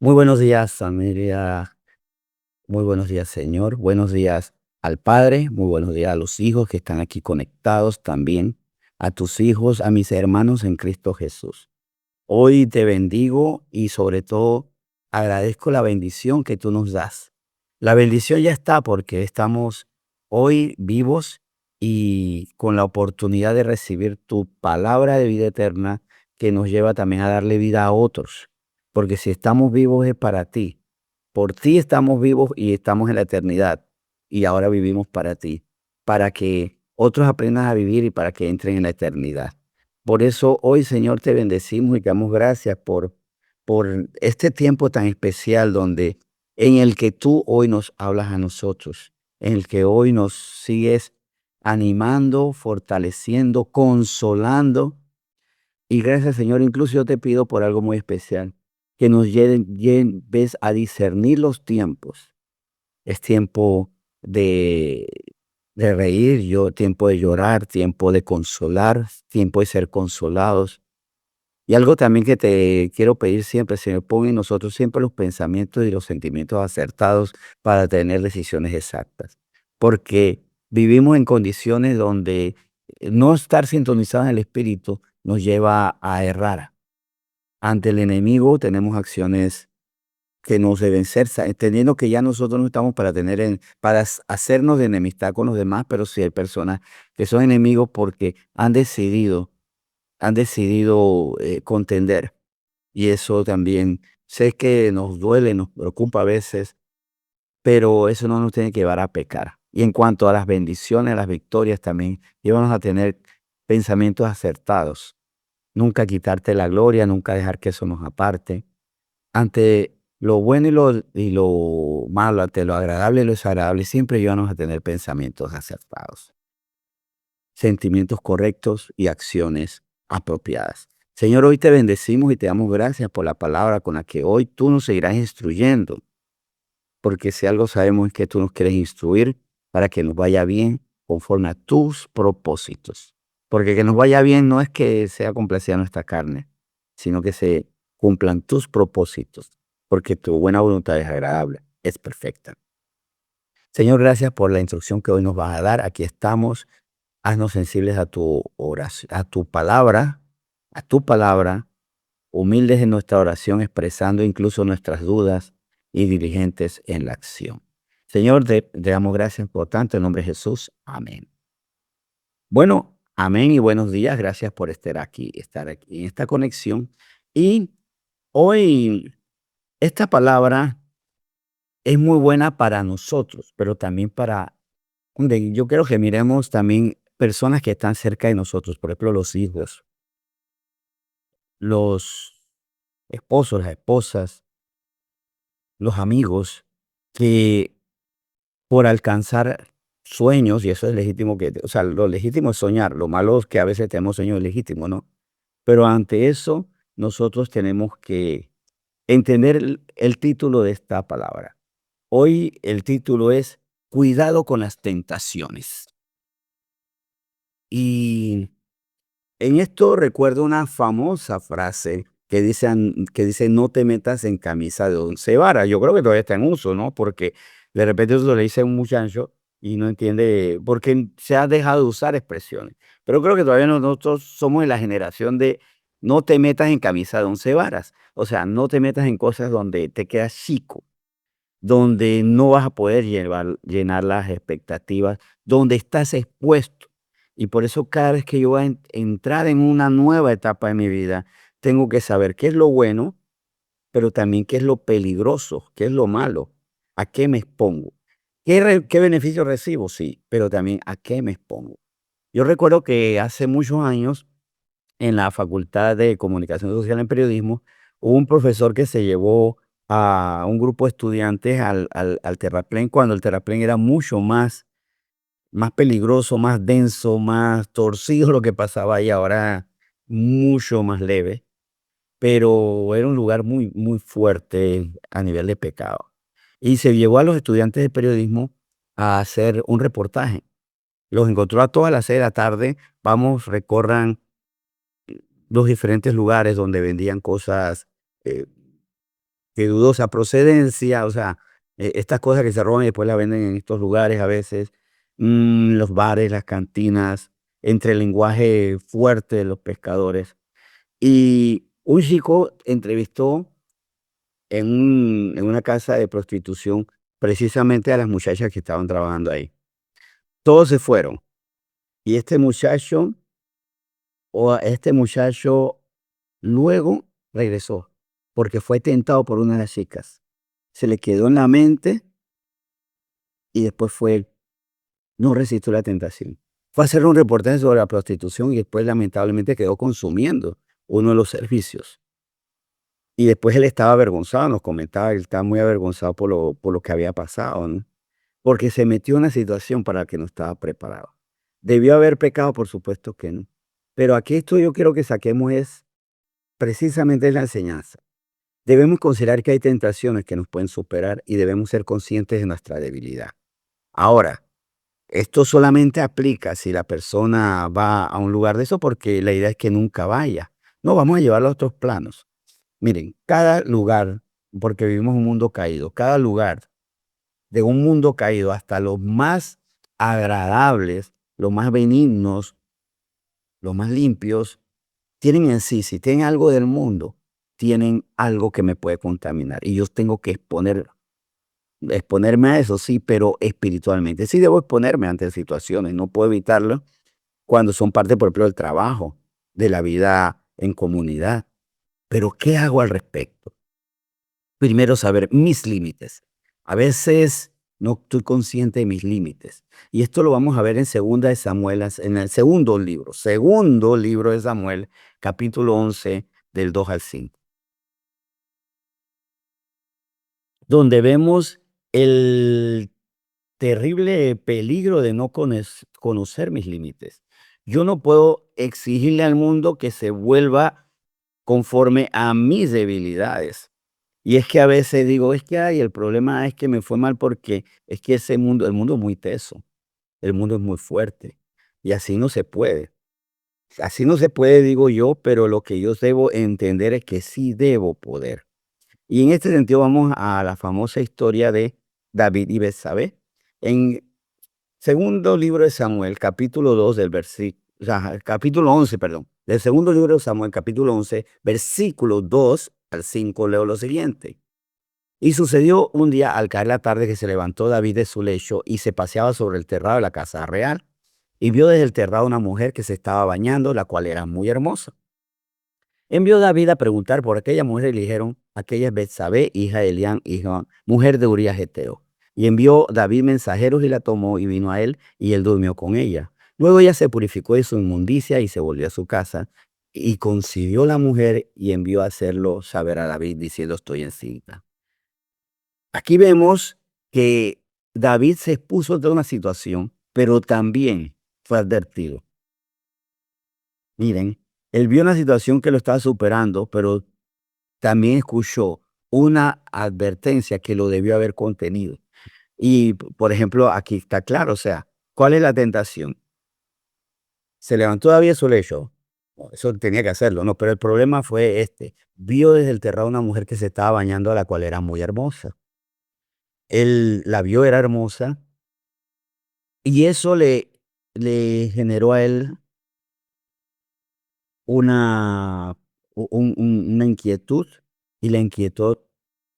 Muy buenos días, familia. Muy buenos días, Señor. Buenos días al Padre. Muy buenos días a los hijos que están aquí conectados también. A tus hijos, a mis hermanos en Cristo Jesús. Hoy te bendigo y sobre todo agradezco la bendición que tú nos das. La bendición ya está porque estamos hoy vivos y con la oportunidad de recibir tu palabra de vida eterna que nos lleva también a darle vida a otros. Porque si estamos vivos es para ti. Por ti estamos vivos y estamos en la eternidad. Y ahora vivimos para ti. Para que otros aprendan a vivir y para que entren en la eternidad. Por eso hoy, Señor, te bendecimos y te damos gracias por este tiempo tan especial en el que tú hoy nos hablas a nosotros, en el que hoy nos sigues animando, fortaleciendo, consolando. Y gracias, Señor, incluso yo te pido por algo muy especial, que nos lleves a discernir los tiempos. Es tiempo de, de reír, tiempo de llorar, tiempo de consolar, tiempo de ser consolados. Y algo también que te quiero pedir siempre, Señor, pon en nosotros siempre los pensamientos y los sentimientos acertados para tener decisiones exactas. Porque vivimos en condiciones donde no estar sintonizados en el espíritu nos lleva a errar. Ante el enemigo tenemos acciones que nos deben ser, entendiendo que ya nosotros no estamos para hacernos de enemistad con los demás, pero sí hay personas que son enemigos porque han decidido contender. Y eso también sé que nos duele, nos preocupa a veces, pero eso no nos tiene que llevar a pecar. Y en cuanto a las bendiciones, a las victorias también, llévanos a tener pensamientos acertados. Nunca quitarte la gloria, nunca dejar que eso nos aparte. Ante lo bueno y lo malo, ante lo agradable y lo desagradable, siempre llévanos a tener pensamientos acertados, sentimientos correctos y acciones apropiadas. Señor, hoy te bendecimos y te damos gracias por la palabra con la que hoy tú nos seguirás instruyendo, porque si algo sabemos es que tú nos quieres instruir para que nos vaya bien conforme a tus propósitos. Porque que nos vaya bien no es que sea complacida nuestra carne, sino que se cumplan tus propósitos, porque tu buena voluntad es agradable, es perfecta. Señor, gracias por la instrucción que hoy nos vas a dar. Aquí estamos. Haznos sensibles a tu oración, a tu palabra, humildes en nuestra oración, expresando incluso nuestras dudas y diligentes en la acción. Señor, te damos gracias por tanto en nombre de Jesús. Amén. Bueno, amén y buenos días. Gracias por estar aquí en esta conexión. Y hoy esta palabra es muy buena para nosotros, pero también yo quiero que miremos también personas que están cerca de nosotros, por ejemplo, los hijos, los esposos, las esposas, los amigos, que por alcanzar sueños, y eso es legítimo, o sea, lo legítimo es soñar, lo malo es que a veces tenemos sueños legítimos, ¿no? Pero ante eso, nosotros tenemos que entender el título de esta palabra. Hoy el título es Cuidado con las tentaciones. Y en esto recuerdo una famosa frase que dice: "No te metas en camisa de once varas". Yo creo que todavía está en uso, ¿no? Porque de repente eso le dice a un muchacho y no entiende, porque se ha dejado de usar expresiones. Pero creo que todavía nosotros somos de la generación de no te metas en camisa de once varas. O sea, no te metas en cosas donde te quedas chico, donde no vas a poder llenar las expectativas, donde estás expuesto. Y por eso cada vez que yo voy a entrar en una nueva etapa de mi vida, tengo que saber qué es lo bueno, pero también qué es lo peligroso, qué es lo malo, a qué me expongo. ¿Qué beneficio recibo? Sí, pero también a qué me expongo. Yo recuerdo que hace muchos años, en la Facultad de Comunicación Social en Periodismo, hubo un profesor que se llevó a un grupo de estudiantes al terraplén, cuando el terraplén era mucho más peligroso, más denso, más torcido lo que pasaba ahí, ahora mucho más leve, pero era un lugar muy, muy fuerte a nivel de pecado. Y se llevó a los estudiantes de periodismo a hacer un reportaje. Los encontró a todas las 6 de la tarde, vamos, recorran los diferentes lugares donde vendían cosas, eh, que dudosa procedencia, o sea, estas cosas que se roban y después las venden en estos lugares a veces, los bares, las cantinas, entre el lenguaje fuerte de los pescadores. Y un chico entrevistó en una casa de prostitución precisamente a las muchachas que estaban trabajando ahí. Todos se fueron. Y este muchacho luego regresó, porque fue tentado por una de las chicas. Se le quedó en la mente y después no resistió la tentación. Fue a hacer un reportaje sobre la prostitución y después lamentablemente quedó consumiendo uno de los servicios. Y después él estaba avergonzado, nos comentaba, él estaba muy avergonzado por lo que había pasado, ¿no? Porque se metió en una situación para la que no estaba preparado. ¿Debió haber pecado? Por supuesto que no. Pero aquí esto yo quiero que saquemos es precisamente la enseñanza. Debemos considerar que hay tentaciones que nos pueden superar y debemos ser conscientes de nuestra debilidad. Ahora, esto solamente aplica si la persona va a un lugar de eso, porque la idea es que nunca vaya. No, vamos a llevarlo a otros planos. Miren, cada lugar, porque vivimos un mundo caído, cada lugar de un mundo caído, hasta los más agradables, los más benignos, los más limpios, tienen en sí, si tienen algo del mundo, tienen algo que me puede contaminar. Y yo tengo que exponerme a eso, sí, pero espiritualmente. Sí debo exponerme ante situaciones, no puedo evitarlo cuando son parte, por ejemplo, del trabajo, de la vida en comunidad. Pero ¿qué hago al respecto? Primero, saber mis límites. A veces no estoy consciente de mis límites. Y esto lo vamos a ver en Segunda de Samuel, en el segundo libro de Samuel, capítulo 11, del 2 al 5, donde vemos el terrible peligro de no conocer mis límites. Yo no puedo exigirle al mundo que se vuelva conforme a mis debilidades. Y es que a veces digo, es que el problema es que me fue mal porque es que el mundo es muy teso, el mundo es muy fuerte y así no se puede. Así no se puede, digo yo, pero lo que yo debo entender es que sí debo poder. Y en este sentido vamos a la famosa historia de David y Betsabé. En segundo libro de Samuel, capítulo 2 del versículo, o sea, capítulo 11, perdón, del segundo libro de Samuel, capítulo 11, versículo 2 al 5, leo lo siguiente. Y sucedió un día al caer la tarde que se levantó David de su lecho y se paseaba sobre el terrado de la casa real, y vio desde el terrado una mujer que se estaba bañando, la cual era muy hermosa. Envió David a preguntar por aquella mujer y le dijeron, aquella es Betsabé, hija de Eliam, mujer de Urías Eteo. Y envió David mensajeros y la tomó y vino a él y él durmió con ella. Luego ella se purificó de su inmundicia y se volvió a su casa y concibió la mujer y envió a hacerlo saber a David diciendo estoy encinta. Aquí vemos que David se expuso de una situación, pero también fue advertido. Miren, él vio una situación que lo estaba superando, pero también escuchó una advertencia que lo debió haber contenido. Y, por ejemplo, aquí está claro, o sea, ¿cuál es la tentación? Se levantó David de su lecho. No, eso tenía que hacerlo, no, pero el problema fue este. Vio desde el terrado una mujer que se estaba bañando, a la cual era muy hermosa. Él la vio, era hermosa, y eso le generó a él una, una inquietud, y la inquietud,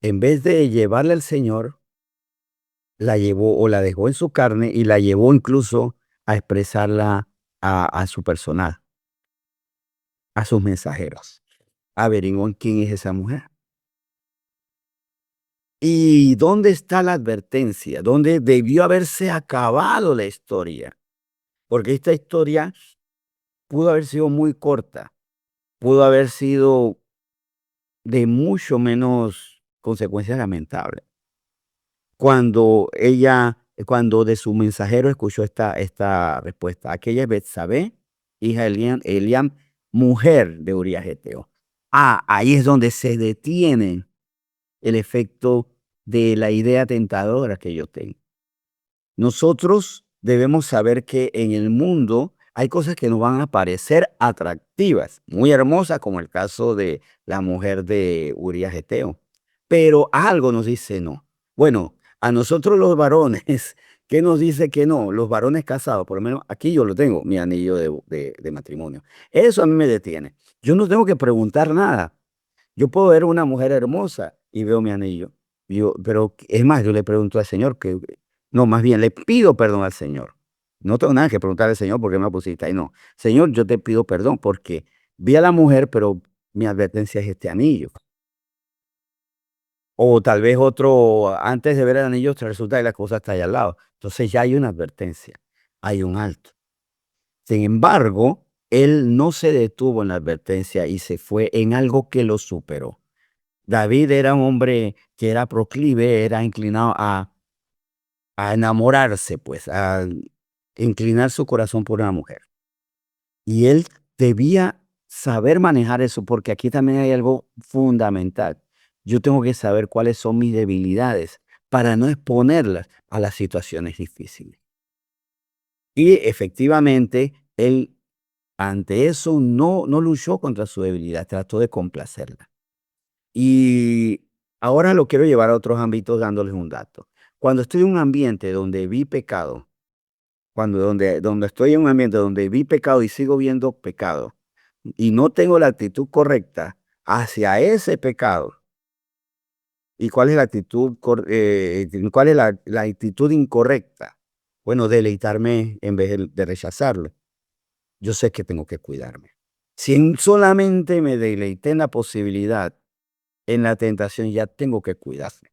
en vez de llevarla al Señor, la llevó o la dejó en su carne y la llevó incluso a expresarla a su personal, a sus mensajeros. Averiguó quién es esa mujer. ¿Y dónde está la advertencia? ¿Dónde debió haberse acabado la historia? Porque esta historia pudo haber sido muy corta, pudo haber sido de mucho menos consecuencias lamentables. Cuando de su mensajero escuchó esta respuesta, aquella es Betsabé, hija de Eliam, mujer de Urías Eteo. Ahí es donde se detiene el efecto de la idea tentadora que yo tengo. Nosotros debemos saber que en el mundo hay cosas que nos van a parecer atractivas, muy hermosas, como el caso de la mujer de Urías Eteo. pero algo nos dice no. Bueno, a nosotros los varones, ¿qué nos dice que no? Los varones casados, por lo menos aquí yo lo tengo, mi anillo de matrimonio. Eso a mí me detiene. Yo no tengo que preguntar nada. Yo puedo ver una mujer hermosa y veo mi anillo. Pero es más, yo le pregunto al Señor que, no, más bien le pido perdón al Señor. No tengo nada que preguntarle al Señor porque me pusiste ahí. No, Señor, yo te pido perdón porque vi a la mujer, pero mi advertencia es este anillo. O tal vez otro, antes de ver el anillo, te resulta que la cosa está ahí al lado. Entonces ya hay una advertencia, hay un alto. Sin embargo, él no se detuvo en la advertencia y se fue en algo que lo superó. David era un hombre que era proclive, era inclinado a enamorarse, pues, a inclinar su corazón por una mujer. Y él debía saber manejar eso, porque aquí también hay algo fundamental. Yo tengo que saber cuáles son mis debilidades para no exponerlas a las situaciones difíciles. Y efectivamente, él ante eso no luchó contra su debilidad, trató de complacerla. Y ahora lo quiero llevar a otros ámbitos dándoles un dato. Cuando estoy en un ambiente donde vi pecado, donde estoy en un ambiente donde vi pecado y sigo viendo pecado, y no tengo la actitud correcta hacia ese pecado, ¿y cuál es la actitud, cuál es la actitud incorrecta? Bueno, deleitarme en vez de rechazarlo. Yo sé que tengo que cuidarme. Si solamente me deleité en la posibilidad, en la tentación, ya tengo que cuidarme.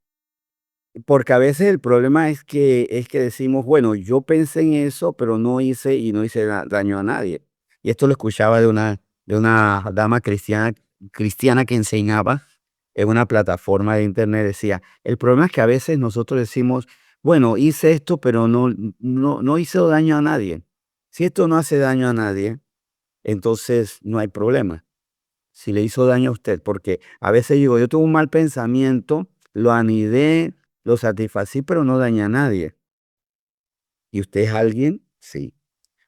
Porque a veces el problema es que decimos, bueno, yo pensé en eso, pero no hice y no hice daño a nadie. Y esto lo escuchaba de una dama cristiana que enseñaba en una plataforma de internet. Decía, el problema es que a veces nosotros decimos, bueno, hice esto, pero no hice daño a nadie. Si esto no hace daño a nadie, entonces no hay problema. Si le hizo daño a usted, porque a veces digo, yo tuve un mal pensamiento, lo anidé, lo satisfací, pero no dañé a nadie. ¿Y usted es alguien? Sí.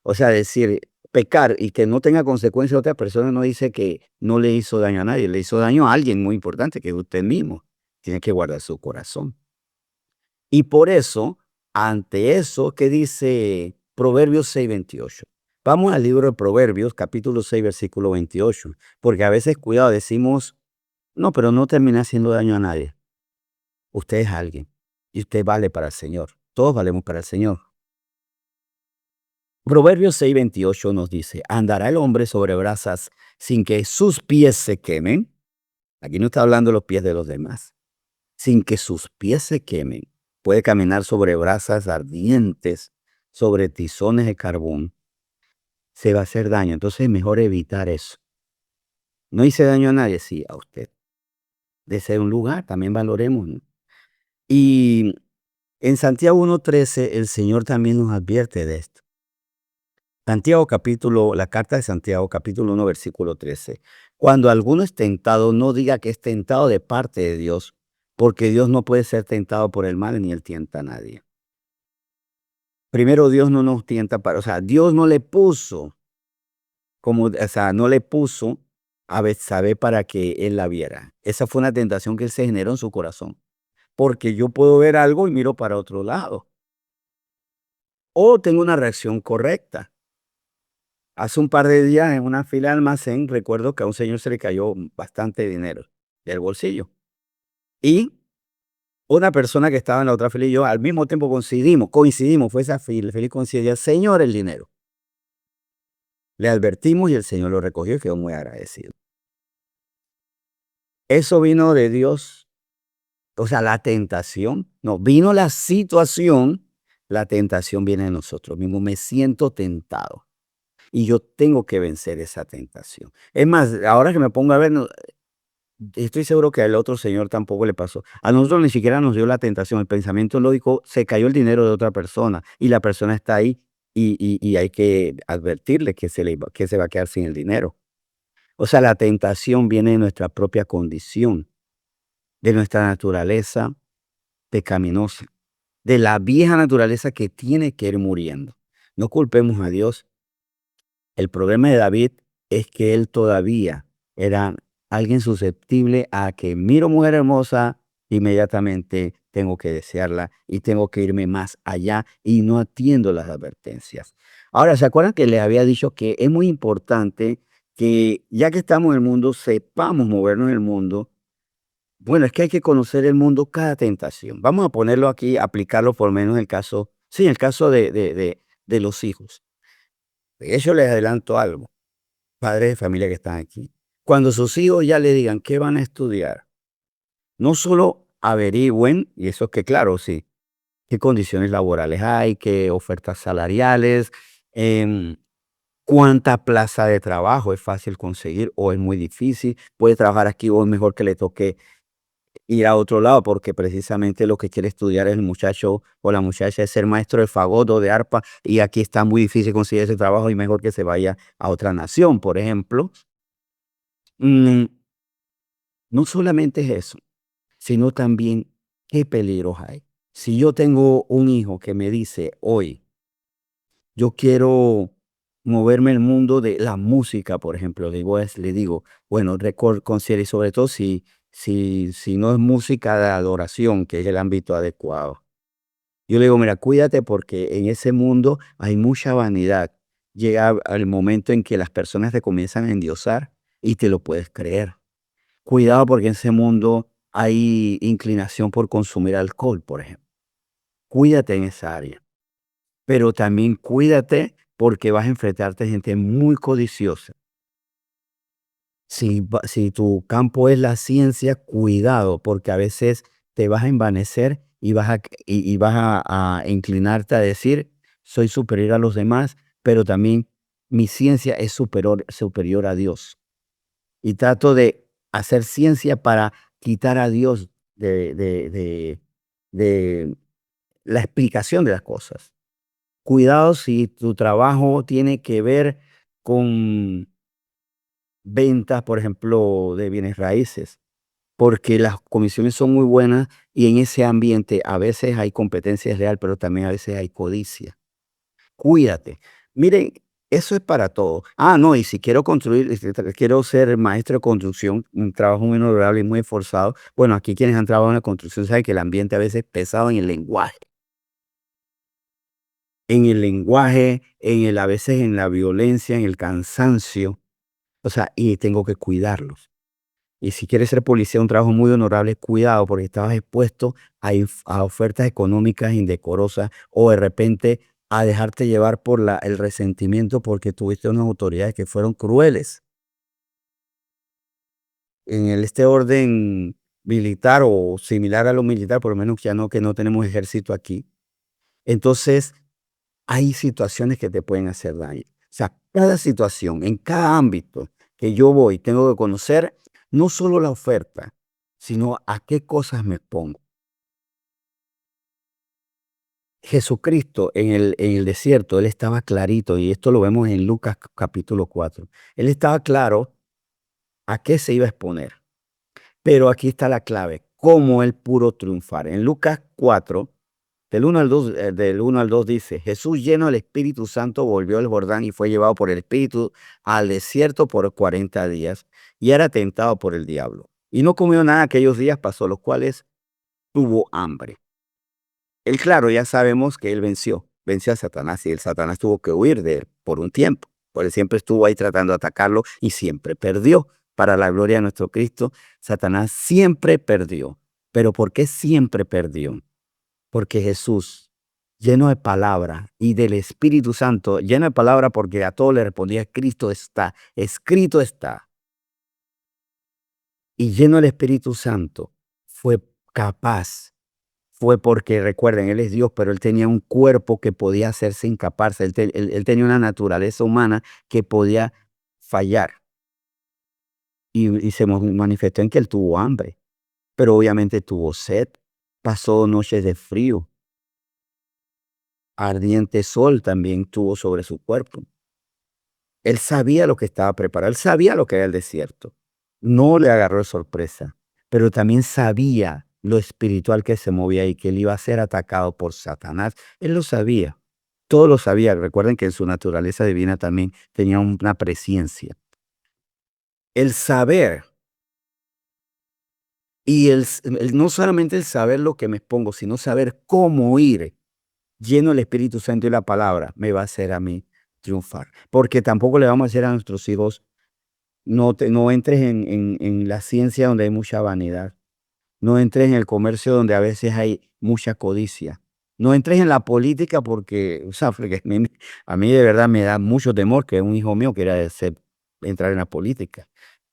O sea, decir, pecar y que no tenga consecuencias a otra persona no dice que no le hizo daño a nadie, le hizo daño a alguien muy importante, que es usted mismo. Tiene que guardar su corazón. Y por eso, ante eso, ¿qué dice Proverbios 6:28? Vamos al libro de Proverbios, capítulo 6, versículo 28, porque a veces, cuidado, decimos, no, pero no termina haciendo daño a nadie. Usted es alguien y usted vale para el Señor. Todos valemos para el Señor. Proverbios 6:28 nos dice, ¿andará el hombre sobre brasas sin que sus pies se quemen? Aquí no está hablando de los pies de los demás. Sin que sus pies se quemen. Puede caminar sobre brasas ardientes, sobre tizones de carbón. Se va a hacer daño. Entonces es mejor evitar eso. No hice daño a nadie, sí, a usted. De ser un lugar, también valoremos, ¿no? Y en Santiago 1:13 el Señor también nos advierte de esto. La carta de Santiago, capítulo 1, versículo 13. Cuando alguno es tentado, no diga que es tentado de parte de Dios, porque Dios no puede ser tentado por el mal ni él tienta a nadie. Primero, Dios no nos tienta o sea, Dios no le puso, no le puso a Betsabé para que él la viera. Esa fue una tentación que él se generó en su corazón, porque yo puedo ver algo y miro para otro lado, o tengo una reacción correcta. Hace un par de días en una fila de almacén recuerdo que a un señor se le cayó bastante dinero del bolsillo. Y una persona que estaba en la otra fila y yo al mismo tiempo coincidimos, fue esa fila coincidía, señor, el dinero. Le advertimos y el Señor lo recogió y quedó muy agradecido. Eso vino de Dios, o sea, la tentación, no, vino la situación, la tentación viene de nosotros mismos. Me siento tentado y yo tengo que vencer esa tentación. Es más, ahora que me pongo a ver, estoy seguro que al otro señor tampoco le pasó. A nosotros ni siquiera nos dio la tentación. El pensamiento lógico, se cayó el dinero de otra persona y la persona está ahí y hay que advertirle que que se va a quedar sin el dinero. O sea, la tentación viene de nuestra propia condición, de nuestra naturaleza pecaminosa, de la vieja naturaleza que tiene que ir muriendo. No culpemos a Dios. El problema de David es que él todavía era alguien susceptible a que miro mujer hermosa inmediatamente tengo que desearla y tengo que irme más allá y no atiendo las advertencias. Ahora, ¿se acuerdan que les había dicho que es muy importante que ya que estamos en el mundo, sepamos movernos en el mundo? Bueno, es que hay que conocer el mundo cada tentación. Vamos a ponerlo aquí, aplicarlo por lo menos en el caso, sí, en el caso de los hijos. De hecho, les adelanto algo, padres de familia que están aquí. Cuando sus hijos ya le digan qué van a estudiar, no solo averigüen, y eso es que claro, sí, qué condiciones laborales hay, qué ofertas salariales, em, cuánta plaza de trabajo es fácil conseguir o es muy difícil, puede trabajar aquí o es mejor que le toque ir a otro lado, porque precisamente lo que quiere estudiar el muchacho o la muchacha es ser maestro de fagot o de arpa, y aquí está muy difícil conseguir ese trabajo y mejor que se vaya a otra nación, por ejemplo. Mm, no solamente es eso, sino también qué peligros hay. Si yo tengo un hijo que me dice hoy, yo quiero moverme en el mundo de la música, por ejemplo, le digo, bueno, considere, y sobre todo si no es música de adoración, que es el ámbito adecuado. Yo le digo, mira, cuídate porque en ese mundo hay mucha vanidad. Llega el momento en que las personas te comienzan a endiosar y te lo puedes creer. Cuidado porque en ese mundo hay inclinación por consumir alcohol, por ejemplo. Cuídate en esa área. Pero también cuídate porque vas a enfrentarte a gente muy codiciosa. Si tu campo es la ciencia, cuidado, porque a veces te vas a envanecer y vas a inclinarte a decir, soy superior a los demás, pero también mi ciencia es superior a Dios. Y trato de hacer ciencia para quitar a Dios de la explicación de las cosas. Cuidado si tu trabajo tiene que ver con ventas, por ejemplo, de bienes raíces, porque las comisiones son muy buenas y en ese ambiente a veces hay competencia real, pero también a veces hay codicia. Cuídate. Miren, eso es para todo. Ah, no, y si quiero construir, quiero ser maestro de construcción, un trabajo muy honorable y muy esforzado. Bueno, aquí quienes han trabajado en la construcción saben que el ambiente a veces es pesado a veces en la violencia, en el cansancio. O sea, y tengo que cuidarlos. Y si quieres ser policía, un trabajo muy honorable, cuidado, porque estabas expuesto a ofertas económicas indecorosas o de repente a dejarte llevar por el resentimiento porque tuviste unas autoridades que fueron crueles. En este orden militar o similar a lo militar, por lo menos ya no, que no tenemos ejército aquí. Entonces, hay situaciones que te pueden hacer daño. O sea, cada situación, en cada ámbito que yo voy, tengo que conocer no solo la oferta, sino a qué cosas me expongo. Jesucristo en el desierto, él estaba clarito, y esto lo vemos en Lucas capítulo 4. Él estaba claro a qué se iba a exponer. Pero aquí está la clave, cómo él pudo triunfar. En Lucas 4, del 1 al 2 dice, Jesús lleno del Espíritu Santo volvió al Jordán y fue llevado por el Espíritu al desierto por 40 días y era tentado por el diablo. Y no comió nada aquellos días, pasó los cuales tuvo hambre. Él, claro, ya sabemos que él venció a Satanás y el Satanás tuvo que huir de él por un tiempo, porque siempre estuvo ahí tratando de atacarlo y siempre perdió. Para la gloria de nuestro Cristo, Satanás siempre perdió. ¿Pero por qué siempre perdió? Porque Jesús, lleno de palabra y del Espíritu Santo, lleno de palabra porque a todo le respondía, Cristo está, escrito está, y lleno del Espíritu Santo, fue capaz. Fue porque, recuerden, Él es Dios, pero Él tenía un cuerpo que podía hacerse incapaz. Él tenía una naturaleza humana que podía fallar. Y se manifestó en que Él tuvo hambre, pero obviamente tuvo sed. Pasó noches de frío. Ardiente sol también tuvo sobre su cuerpo. Él sabía lo que estaba preparado. Él sabía lo que era el desierto. No le agarró de sorpresa, pero también sabía lo espiritual que se movía y que él iba a ser atacado por Satanás. Él lo sabía. Todo lo sabía. Recuerden que en su naturaleza divina también tenía una presencia. El saber Y no solamente el saber lo que me expongo, sino saber cómo ir lleno del Espíritu Santo y la palabra, me va a hacer a mí triunfar. Porque tampoco le vamos a decir a nuestros hijos, no entres en la ciencia donde hay mucha vanidad. No entres en el comercio donde a veces hay mucha codicia. No entres en la política porque, o sea, porque a mí de verdad me da mucho temor que un hijo mío quiera entrar en la política.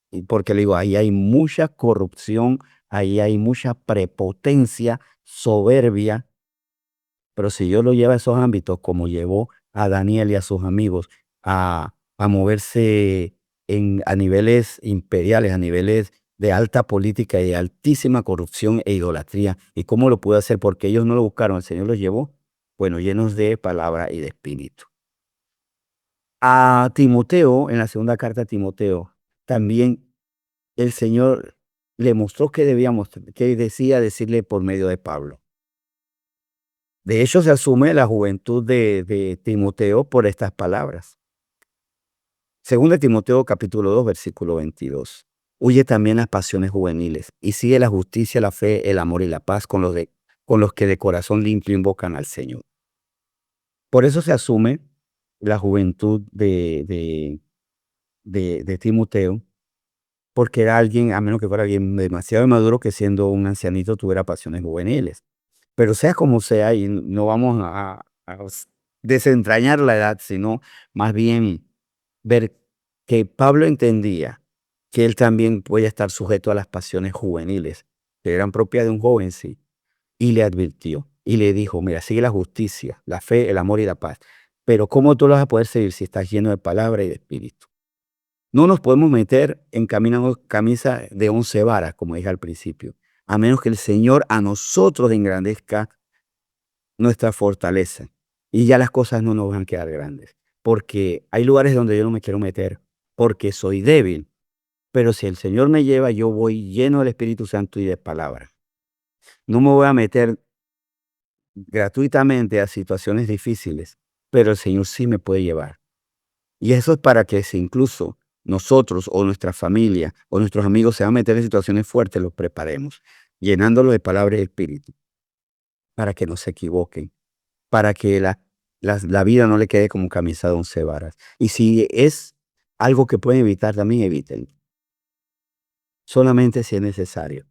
Y porque le digo, ahí hay mucha corrupción, ahí hay mucha prepotencia, soberbia, pero si yo lo llevo a esos ámbitos, como llevó a Daniel y a sus amigos a moverse a niveles imperiales, a niveles de alta política y de altísima corrupción e idolatría. ¿Y cómo lo pudo hacer? Porque ellos no lo buscaron, el Señor los llevó, bueno, llenos de palabra y de espíritu. A Timoteo, en la segunda carta a Timoteo, también el Señor le mostró qué decía decirle por medio de Pablo. De hecho, se asume la juventud de Timoteo por estas palabras. Según de Timoteo capítulo 2, versículo 22. Huye también las pasiones juveniles y sigue la justicia, la fe, el amor y la paz con los que de corazón limpio invocan al Señor. Por eso se asume la juventud de Timoteo, porque era alguien, a menos que fuera alguien demasiado maduro, que siendo un ancianito tuviera pasiones juveniles. Pero sea como sea, y no vamos a desentrañar la edad, sino más bien ver que Pablo entendía que él también podía estar sujeto a las pasiones juveniles, que eran propias de un joven, sí, y le advirtió, y le dijo, mira, sigue la justicia, la fe, el amor y la paz, pero ¿cómo tú lo vas a poder seguir si estás lleno de palabra y de espíritu? No nos podemos meter en camisa de 11 varas, como dije al principio, a menos que el Señor a nosotros engrandezca nuestra fortaleza. Y ya las cosas no nos van a quedar grandes. Porque hay lugares donde yo no me quiero meter, porque soy débil. Pero si el Señor me lleva, yo voy lleno del Espíritu Santo y de palabra. No me voy a meter gratuitamente a situaciones difíciles, pero el Señor sí me puede llevar. Y eso es para que si incluso nosotros o nuestra familia o nuestros amigos se van a meter en situaciones fuertes, los preparemos, llenándolos de palabra y espíritu, para que no se equivoquen, para que la vida no le quede como camisa de 11 varas. Y si es algo que pueden evitar, también eviten. Solamente si es necesario.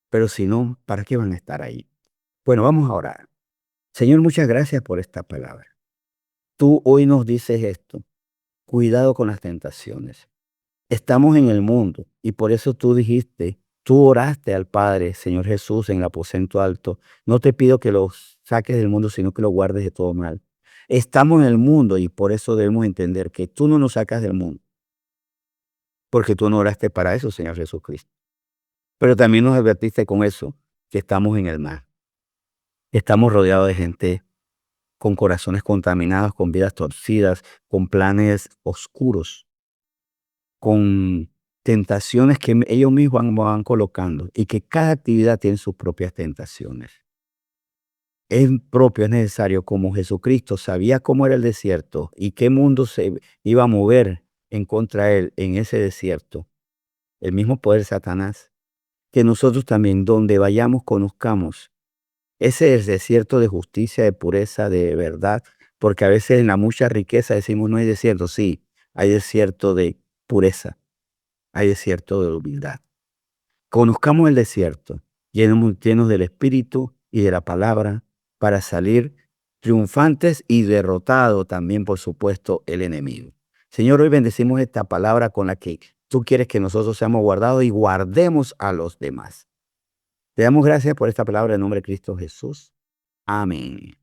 Pero si no, ¿para qué van a estar ahí? Bueno, vamos a orar. Señor, muchas gracias por esta palabra. Tú hoy nos dices esto. Cuidado con las tentaciones. Estamos en el mundo y por eso tú dijiste, tú oraste al Padre, Señor Jesús, en el aposento alto. No te pido que los saques del mundo, sino que los guardes de todo mal. Estamos en el mundo y por eso debemos entender que tú no nos sacas del mundo, porque tú no oraste para eso, Señor Jesucristo. Pero también nos advertiste con eso, que estamos en el mar. Estamos rodeados de gente con corazones contaminados, con vidas torcidas, con planes oscuros, con tentaciones que ellos mismos van colocando y que cada actividad tiene sus propias tentaciones. Es propio, es necesario, como Jesucristo sabía cómo era el desierto y qué mundo se iba a mover en contra de él en ese desierto, el mismo poder de Satanás, que nosotros también, donde vayamos, conozcamos ese es desierto de justicia, de pureza, de verdad, porque a veces en la mucha riqueza decimos no hay desierto, sí, hay desierto de pureza, hay desierto de humildad. Conozcamos el desierto, llenos del Espíritu y de la palabra, para salir triunfantes y derrotado también, por supuesto, el enemigo. Señor, hoy bendecimos esta palabra con la que tú quieres que nosotros seamos guardados y guardemos a los demás. Te damos gracias por esta palabra en nombre de Cristo Jesús. Amén.